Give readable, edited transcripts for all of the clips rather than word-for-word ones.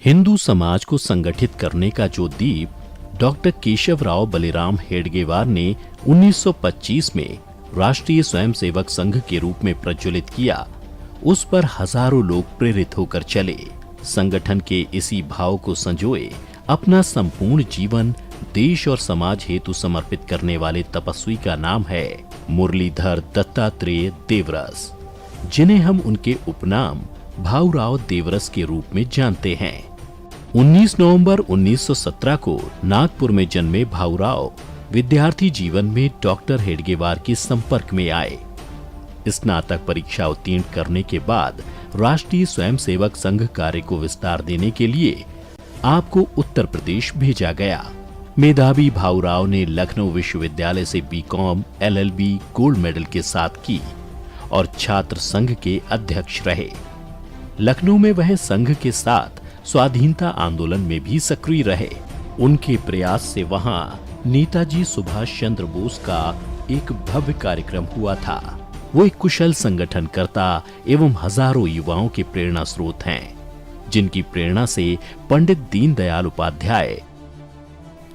हिंदू समाज को संगठित करने का जो दीप डॉक्टर केशवराव बलिराम हेडगेवार ने 1925 में राष्ट्रीय स्वयंसेवक संघ के रूप में प्रज्वलित किया, उस पर हजारों लोग प्रेरित होकर चले। संगठन के इसी भाव को संजोए अपना संपूर्ण जीवन देश और समाज हेतु समर्पित करने वाले तपस्वी का नाम है मुरलीधर दत्तात्रेय देवरस, जिन्हें हम उनके उपनाम भाऊराव देवरस के रूप में जानते हैं। 19 नवंबर 1917 को नागपुर में जन्मे भाऊराव विद्यार्थी जीवन में डॉक्टर हेडगेवार के संपर्क में आए। स्नातक परीक्षा उत्तीर्ण करने के बाद राष्ट्रीय स्वयंसेवक संघ कार्य को विस्तार देने के लिए आपको उत्तर प्रदेश भेजा गया। मेधावी भाऊराव ने लखनऊ विश्वविद्यालय से बीकॉम एलएलबी गोल्ड मेडल के साथ की और छात्र संघ के अध्यक्ष रहे। लखनऊ में वह संघ के साथ स्वाधीनता आंदोलन में भी सक्रिय रहे। उनके प्रयास से वहां नेताजी सुभाष चंद्र बोस का एक भव्य कार्यक्रम हुआ था। वो एक कुशल संगठनकर्ता एवं हजारों युवाओं के प्रेरणा स्रोत हैं, जिनकी प्रेरणा से पंडित दीनदयाल उपाध्याय,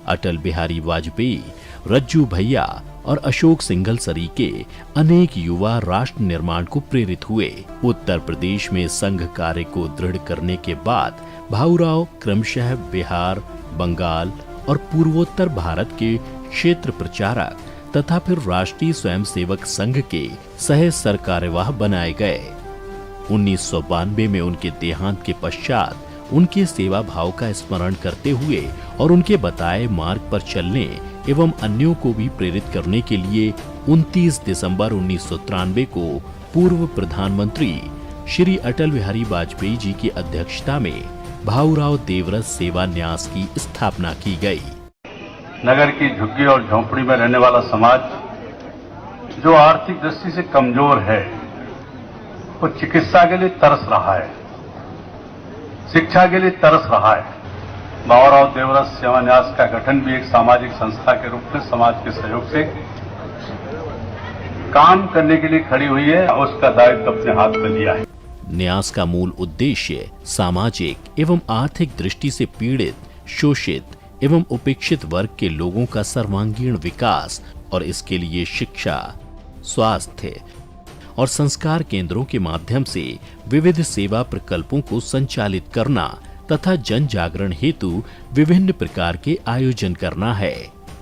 अटल बिहारी वाजपेयी, रज्जू भैया और अशोक सिंघल सरीके अनेक युवा राष्ट्र निर्माण को प्रेरित हुए। उत्तर प्रदेश में संघ कार्य को दृढ़ करने के बाद भाऊराव क्रमशः बिहार, बंगाल और पूर्वोत्तर भारत के क्षेत्र प्रचारक तथा फिर राष्ट्रीय स्वयंसेवक संघ के सह सरकार्यवाह बनाए गए। 1992 में उनके देहांत के पश्चात उनके सेवा भाव का स्मरण करते हुए और उनके बताए मार्ग पर चलने एवं अन्यों को भी प्रेरित करने के लिए 29 दिसंबर 1993 को पूर्व प्रधानमंत्री श्री अटल बिहारी वाजपेयी जी की अध्यक्षता में भाऊराव देवरस सेवा न्यास की स्थापना की गई। नगर की झुग्गी और झोंपड़ी में रहने वाला समाज जो आर्थिक दृष्टि से कमजोर है, वो चिकित्सा के लिए तरस रहा है, शिक्षा के लिए तरस रहा है। भाऊराव देवरस सेवा न्यास का गठन भी एक सामाजिक संस्था के रूप में समाज के सहयोग से काम करने के लिए खड़ी हुई है, उसका दायित्व अपने हाथ में लिया है। न्यास का मूल उद्देश्य सामाजिक एवं आर्थिक दृष्टि से पीड़ित, शोषित एवं उपेक्षित वर्ग के लोगों का सर्वांगीण विकास और इसके लिए शिक्षा, स्वास्थ्य और संस्कार केंद्रों के माध्यम से विविध सेवा प्रकल्पों को संचालित करना तथा जन जागरण हेतु विभिन्न प्रकार के आयोजन करना है।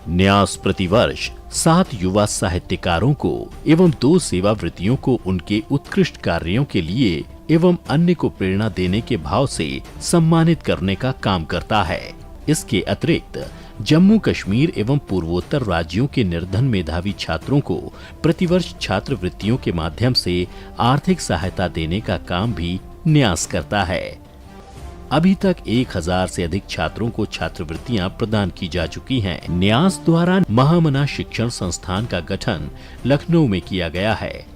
न्यास प्रतिवर्ष 7 युवा साहित्यकारों को एवं 2 सेवावृत्तियों को उनके उत्कृष्ट कार्यों के लिए एवं अन्य को प्रेरणा देने के भाव से सम्मानित करने का काम करता है। इसके अतिरिक्त जम्मू कश्मीर एवं पूर्वोत्तर राज्यों के निर्धन मेधावी छात्रों को प्रतिवर्ष छात्रवृत्तियों के माध्यम से आर्थिक सहायता देने का काम भी न्यास करता है। अभी तक 1000 से अधिक छात्रों को छात्रवृत्तियां प्रदान की जा चुकी हैं। न्यास द्वारा महामना शिक्षण संस्थान का गठन लखनऊ में किया गया है।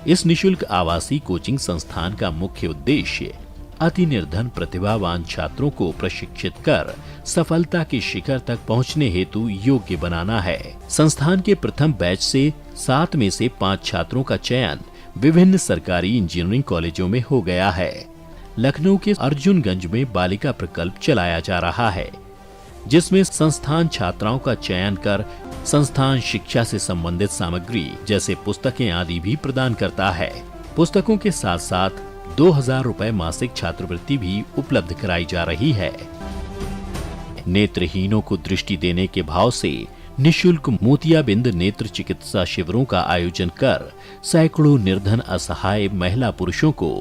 इस निशुल्क आवासीय कोचिंग संस्थान का मुख्य उद्देश्य अति निर्धन प्रतिभावान छात्रों को प्रशिक्षित कर सफलता के शिखर तक पहुंचने हेतु योग्य बनाना है। संस्थान के प्रथम बैच से 7 में से 5 छात्रों का चयन विभिन्न सरकारी इंजीनियरिंग कॉलेजों में हो गया है। लखनऊ के अर्जुनगंज में बालिका प्रकल्प चलाया जा रहा है, जिसमें संस्थान छात्राओं का चयन कर संस्थान शिक्षा से संबंधित सामग्री जैसे पुस्तकें आदि भी प्रदान करता है। पुस्तकों के साथ साथ 2000 रुपए मासिक छात्रवृत्ति भी उपलब्ध कराई जा रही है। नेत्रहीनों को दृष्टि देने के भाव से निशुल्क मोतियाबिंद नेत्र चिकित्सा शिविरों का आयोजन कर सैकड़ों निर्धन असहाय महिला पुरुषों को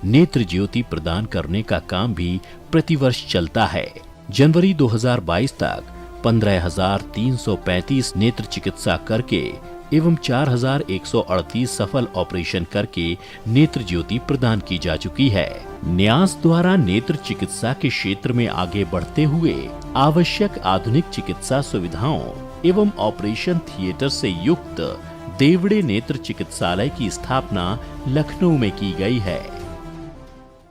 नेत्र ज्योति प्रदान करने का काम भी प्रतिवर्ष चलता है। जनवरी 2022 तक 15,335 नेत्र चिकित्सा करके एवं 4,138 सफल ऑपरेशन करके नेत्र ज्योति प्रदान की जा चुकी है। न्यास द्वारा नेत्र चिकित्सा के क्षेत्र में आगे बढ़ते हुए आवश्यक आधुनिक चिकित्सा सुविधाओं एवं ऑपरेशन थिएटर से युक्त देवड़े नेत्र चिकित्सालय की स्थापना लखनऊ में की गई है।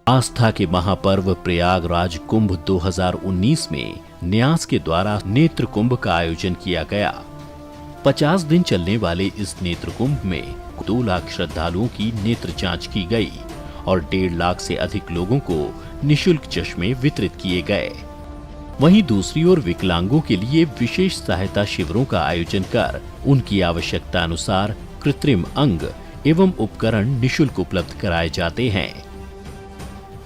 आस्था के महापर्व प्रयागराज कुंभ 2019 में न्यास के द्वारा नेत्र कुंभ का आयोजन किया गया। 50 दिन चलने वाले इस नेत्र कुंभ में 2 लाख श्रद्धालुओं की नेत्र जांच की गई और 1.5 लाख से अधिक लोगों को निशुल्क चश्मे वितरित किए गए। वहीं दूसरी ओर विकलांगों के लिए विशेष सहायता शिविरों का आयोजन कर उनकी आवश्यकता अनुसार कृत्रिम अंग एवं उपकरण निशुल्क उपलब्ध कराए जाते हैं।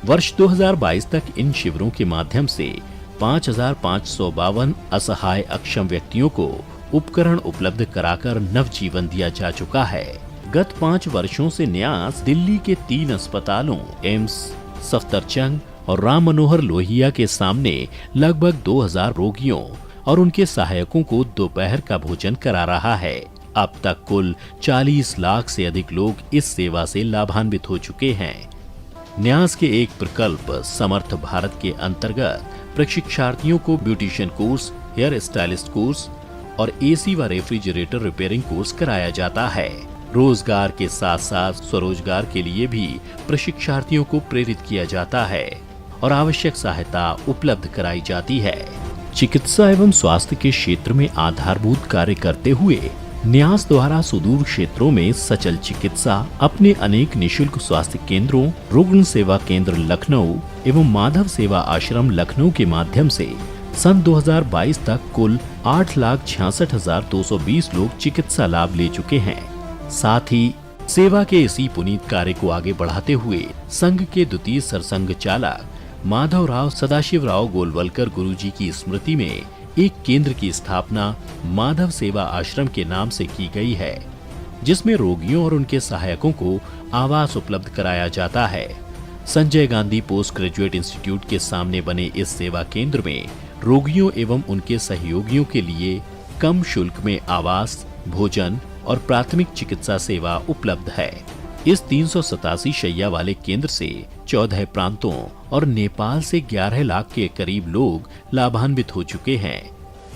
वर्ष 2022 तक इन शिविरों के माध्यम से 5,552 असहाय अक्षम व्यक्तियों को उपकरण उपलब्ध कराकर नवजीवन दिया जा चुका है। गत 5 वर्षों से न्यास दिल्ली के 3 अस्पतालों एम्स, सफदरजंग और राम मनोहर लोहिया के सामने लगभग 2000 रोगियों और उनके सहायकों को दोपहर का भोजन करा रहा है। अब तक कुल 40 लाख से अधिक लोग इस सेवा से लाभान्वित हो चुके हैं। न्यास के एक प्रकल्प समर्थ भारत के अंतर्गत प्रशिक्षार्थियों को beautician course, hair stylist course और एसी व रेफ्रिजरेटर रिपेयरिंग कोर्स कराया जाता है। रोजगार के साथ साथ स्वरोजगार के लिए भी प्रशिक्षार्थियों को प्रेरित किया जाता है और आवश्यक सहायता उपलब्ध कराई जाती है। चिकित्सा एवं स्वास्थ्य के क्षेत्र में आधारभूत कार्य करते हुए न्यास द्वारा सुदूर क्षेत्रों में सचल चिकित्सा अपने अनेक निशुल्क स्वास्थ्य केंद्रों, रुग्ण सेवा केंद्र लखनऊ एवं माधव सेवा आश्रम लखनऊ के माध्यम से सन 2022 तक कुल 8,66,220 लोग चिकित्सा लाभ ले चुके हैं। साथ ही सेवा के इसी पुनीत कार्य को आगे बढ़ाते हुए संघ के द्वितीय सरसंघ चालक माधवराव सदाशिवराव गोलवलकर गुरुजी की स्मृति में एक केंद्र की स्थापना माधव सेवा आश्रम के नाम से की गई है, जिसमें रोगियों और उनके सहायकों को आवास उपलब्ध कराया जाता है। Sanjay Gandhi post graduate institute के सामने बने इस सेवा केंद्र में रोगियों एवं उनके सहयोगियों के लिए कम शुल्क में आवास, भोजन और प्राथमिक चिकित्सा सेवा उपलब्ध है। इस 387 शैया वाले केंद्र से 14 प्रांतों और नेपाल से 11 लाख के करीब लोग लाभान्वित हो चुके हैं।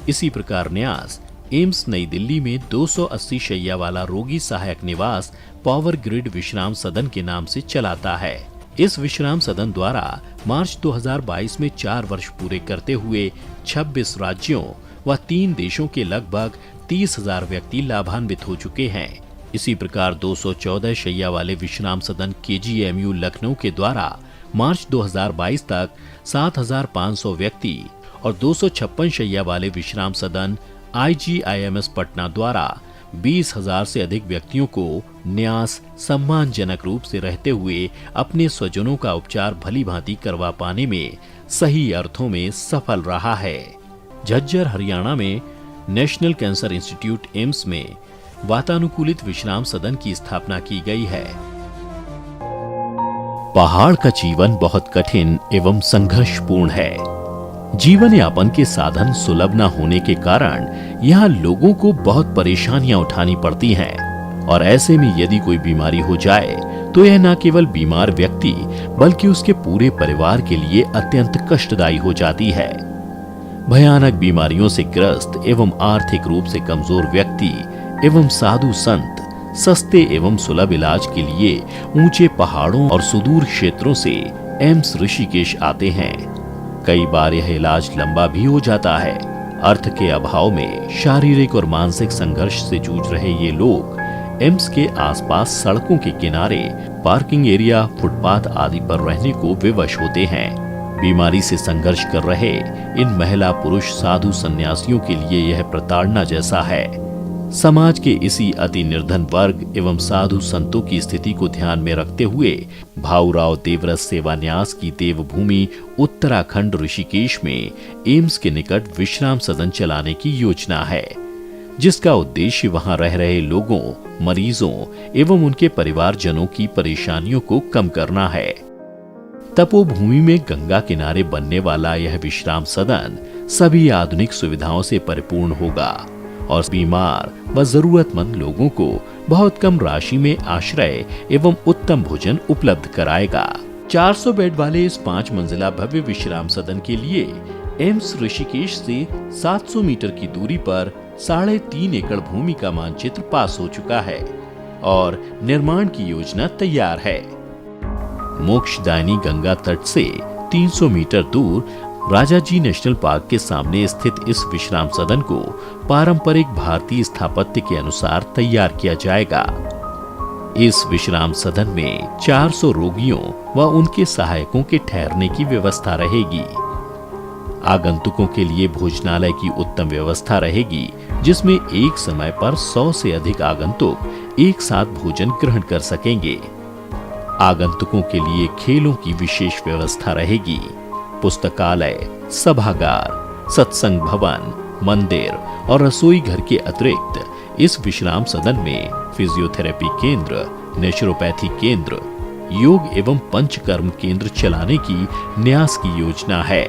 इसी प्रकार न्यास एम्स नई दिल्ली में 280 शैया वाला रोगी सहायक निवास पावर ग्रिड विश्राम सदन के नाम से चलाता है। इस विश्राम सदन द्वारा मार्च 2022 में 4 वर्ष पूरे करते हुए 26 राज्यों व 3 देशों के लगभग 30,000 व्यक्ति लाभान्वित हो चुके हैं। इसी प्रकार 214 शैया वाले विश्राम सदन KGMU लखनऊ के द्वारा मार्च 2022 तक 7,500 व्यक्ति और 256 शैया वाले विश्राम सदन IGIMS पटना द्वारा 20,000 से अधिक व्यक्तियों को न्यास सम्मानजनक रूप से रहते हुए अपने स्वजनों का उपचार भली भांति करवा पाने में सही अर्थों में सफल रहा है। झज्जर हरियाणा में नेशनल कैंसर इंस्टीट्यूट एम्स में वातानुकूलित विश्राम सदन की स्थापना की गई है। पहाड़ का जीवन बहुत कठिन एवं संघर्षपूर्ण है। जीवन यापन के साधन सुलभ न होने के कारण यहाँ लोगों को बहुत परेशानियां उठानी पड़ती हैं और ऐसे में यदि कोई बीमारी हो जाए तो यह न केवल बीमार व्यक्ति बल्कि उसके पूरे परिवार के लिए अत्यंत कष्टदायी हो जाती है। भयानक बीमारियों से ग्रस्त एवं आर्थिक रूप से कमजोर व्यक्ति एवं साधु संत सस्ते एवं सुलभ इलाज के लिए ऊंचे पहाड़ों और सुदूर क्षेत्रों से एम्स ऋषिकेश आते हैं। कई बार यह इलाज लंबा भी हो जाता है। अर्थ के अभाव में शारीरिक और मानसिक संघर्ष से जूझ रहे ये लोग एम्स के आसपास सड़कों के किनारे, पार्किंग एरिया, फुटपाथ आदि पर रहने को विवश होते हैं। बीमारी से संघर्ष कर रहे इन महिला पुरुष साधु सन्यासियों के लिए यह प्रताड़ना जैसा है। समाज के इसी अति निर्धन वर्ग एवं साधु संतों की स्थिति को ध्यान में रखते हुए भाऊराव देवरस सेवा न्यास की देवभूमि उत्तराखंड ऋषिकेश में एम्स के निकट विश्राम सदन चलाने की योजना है, जिसका उद्देश्य वहां रह रहे लोगों, मरीजों एवं उनके परिवारजनों की परेशानियों को कम करना है। तपोभूमि में गंगा किनारे बनने वाला यह विश्राम सदन सभी आधुनिक सुविधाओं से परिपूर्ण होगा और बीमार व जरूरतमंद लोगों को बहुत कम राशि में आश्रय एवं उत्तम भोजन उपलब्ध कराएगा। 400 बेड वाले इस 5 मंजिला भव्य विश्राम सदन के लिए एम्स ऋषिकेश से 700 मीटर की दूरी पर 3.5 एकड़ भूमि का मानचित्र पास हो चुका है और निर्माण की योजना तैयार है। मोक्षदायिनी गंगा तट से 300 मीटर दूर राजाजी नेशनल पार्क के सामने स्थित इस विश्राम सदन को पारंपरिक भारतीय स्थापत्य के अनुसार तैयार किया जाएगा। इस विश्राम सदन में 400 रोगियों व उनके सहायकों के ठहरने की व्यवस्था रहेगी। आगंतुकों के लिए भोजनालय की उत्तम व्यवस्था रहेगी, जिसमें एक समय पर 100 से अधिक आगंतुक एक साथ भोजन ग्रहण कर सकेंगे। आगंतुकों के लिए खेलों की विशेष व्यवस्था रहेगी। पुस्तकालय, सभागार, सत्संग भवन, मंदिर और रसोई घर के अतिरिक्त इस विश्राम सदन में फिजियोथेरेपी केंद्र, नेचुरोपैथी केंद्र, योग एवं पंचकर्म केंद्र चलाने की न्यास की योजना है।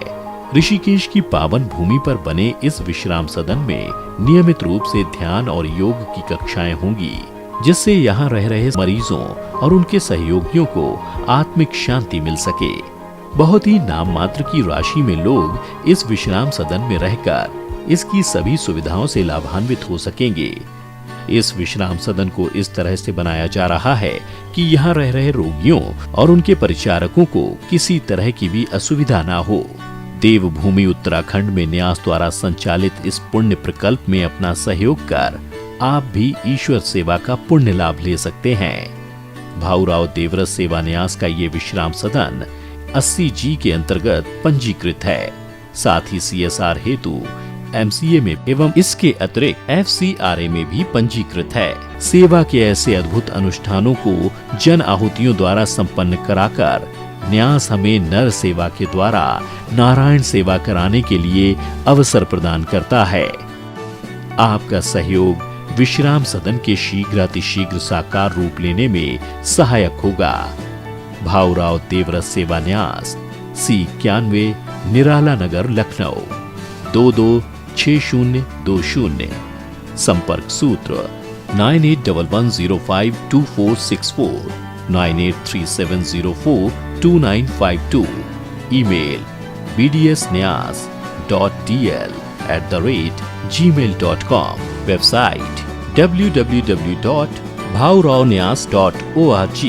ऋषिकेश की पावन भूमि पर बने इस विश्राम सदन में नियमित रूप से ध्यान और योग की कक्षाएं होंगी, जिससे यहाँ रह रहे मरीजों और उनके सहयोगियों को आत्मिक शांति मिल सके। बहुत ही नाम मात्र की राशि में लोग इस विश्राम सदन में रहकर इसकी सभी सुविधाओं से लाभान्वित हो सकेंगे। इस विश्राम सदन को इस तरह से बनाया जा रहा है कि यहाँ रह रहे रोगियों और उनके परिचारकों को किसी तरह की भी असुविधा ना हो। देवभूमि उत्तराखंड में न्यास द्वारा संचालित इस पुण्य प्रकल्प में अपना सहयोग कर आप भी ईश्वर सेवा का पुण्य लाभ ले सकते हैं। भाऊराव देवरस सेवा न्यास का ये विश्राम सदन 80G के अंतर्गत पंजीकृत है। साथ ही CSR हेतु MCA में एवं इसके अतिरिक्त FCRA में भी पंजीकृत है। सेवा के ऐसे अद्भुत अनुष्ठानों को जन आहुतियों द्वारा संपन्न कराकर न्यास हमें नर सेवा के द्वारा नारायण सेवा कराने के लिए अवसर प्रदान करता है। आपका सहयोग विश्राम सदन के शीघ्रातिशीघ्र साकार रूप लेने में सहायक होगा। भाऊराव देवरस सेवा न्यास, C91, निराला नगर, लखनऊ 226020। संपर्क सूत्र 9811052464, 9837042952। Email bdsnyas.dl@gmail.com। Website www.bhauravnyas.org।